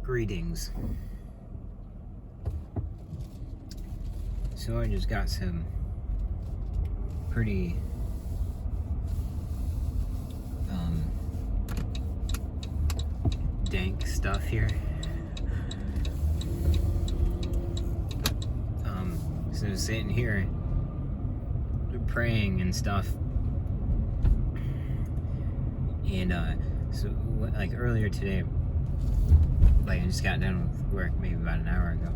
Greetings. So I just got some pretty dank stuff here. So sitting here praying and stuff, and so like earlier today, like I just got done with work maybe about an hour ago,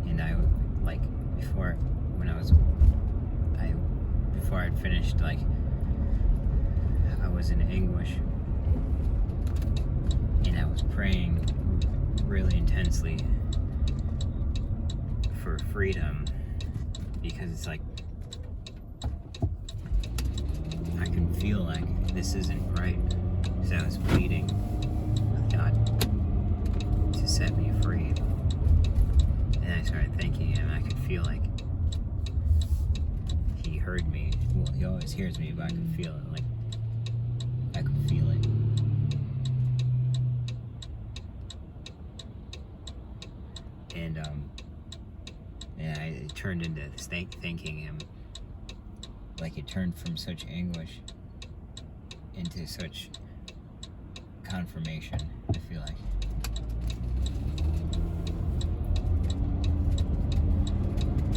and I like before I'd finished, like I was in anguish and I was praying really intensely for freedom, because it's like I can feel like this isn't right. So I was pleading with God to set me free, and I started thanking Him. I could feel like He heard me. Well, He always hears me, but I could feel it. Like I could feel it. And I turned into thanking Him. Like it turned from such anguish into such confirmation, I feel like.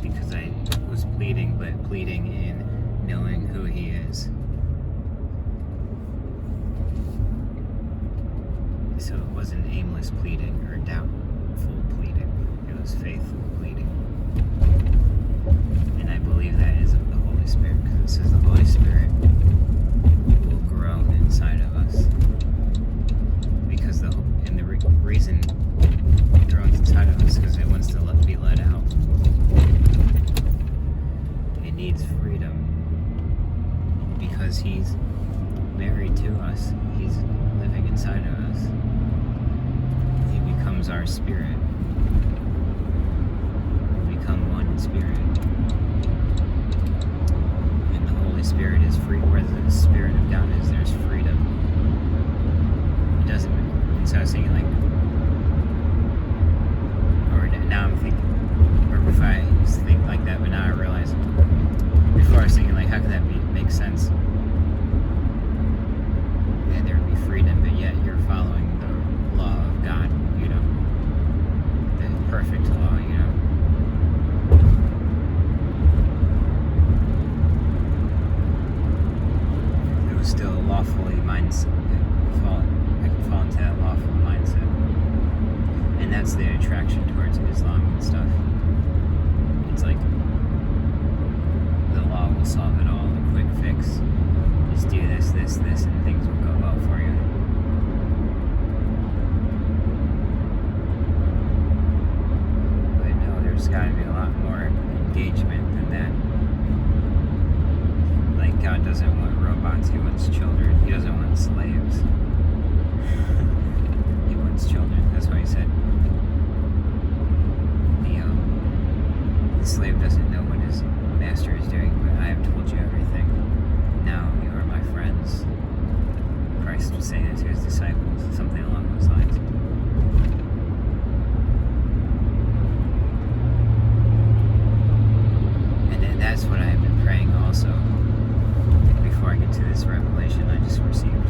Because I was pleading, but pleading in knowing who He is. So it wasn't aimless pleading or doubtful pleading. It was faithful pleading. And I believe that is of the Holy Spirit, because it says the Holy Spirit will grow inside of us. Because the reason it grows inside of us is because it wants to be let out. It needs freedom, because He's married to us. He's living inside of us. He becomes our spirit. We become one in spirit. And the Holy Spirit is free. Where the Spirit of God is, there's freedom. It doesn't. And so I was thinking, like, or now I'm thinking, or before I used to think like that, but now I realize, before I was thinking, like, how could that make sense? Yeah, there would be freedom, but yet you're following the law of God, you know, the perfect law, you know. It was still a lawfully mindset. I could fall into that lawful mindset, and that's the attraction towards Islam and stuff. It's like the law will solve it all, the quick fix. Just do this, and things will go well for you. But no, there's got to be a lot more engagement than that. Like, God doesn't want robots, He wants children. He doesn't want slaves. He wants children. That's why He said the slave doesn't know what his master is doing, but I have told you everything. Now you are my friends. Christ was saying it to His disciples, something along those lines. And then that's what I have been praying also. Before I get to this revelation I just received.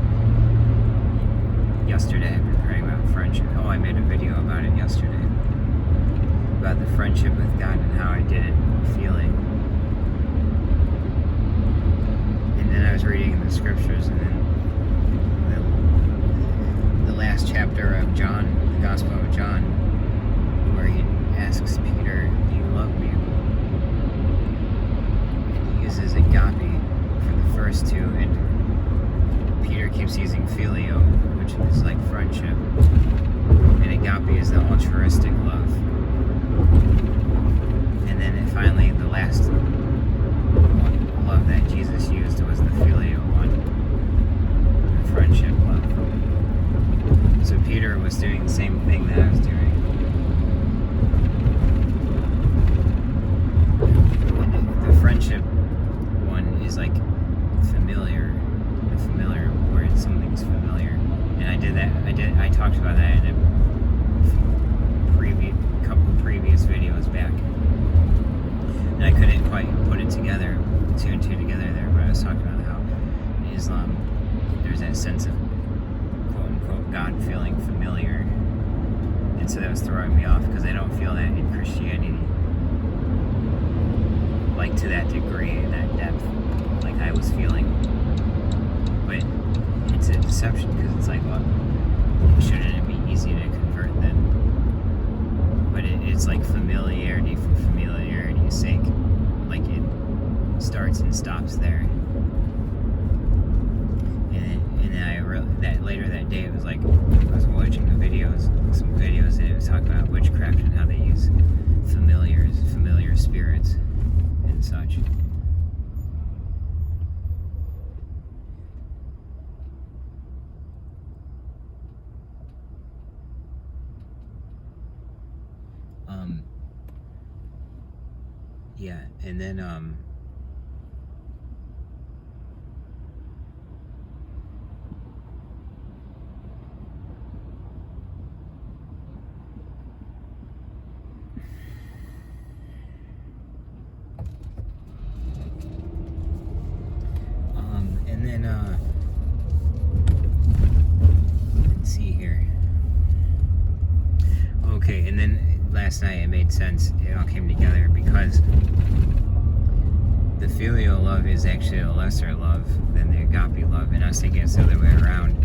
Yesterday I've been praying about friendship. Oh, I made a video about it yesterday. About the friendship with God and how I didn't feel it. And then I was reading the scriptures, and then the last chapter of John, the Gospel of John, where He asks Peter, "Do you love me?" And He uses agape for the first two, and Peter keeps using phileo, which is like friendship. And agape is the altruistic love. And then finally, the last love that Jesus used was the filial one, the friendship love. So Peter was doing the same thing that I was doing. And the friendship one is like familiar, where something's familiar. And I talked about that in a previous videos back. And I couldn't quite put it together, two and two together there, but I was talking about how in Islam there's that sense of quote-unquote God feeling familiar. And so that was throwing me off because I don't feel that in Christianity. Like to that degree, that depth, like I was feeling. But it's a deception because it's like, well, shouldn't it be easy to convert then? But it's like familiarity for familiarity's sake. Like it starts and stops there. And then that later that day, it was like I was watching some videos, and it was talking about witchcraft and how they use familiar spirits and such. Yeah, and then let's see here. Okay, and then last night it made sense. It all came together because the filial love is actually a lesser love than the agape love, and I was thinking it's the other way around.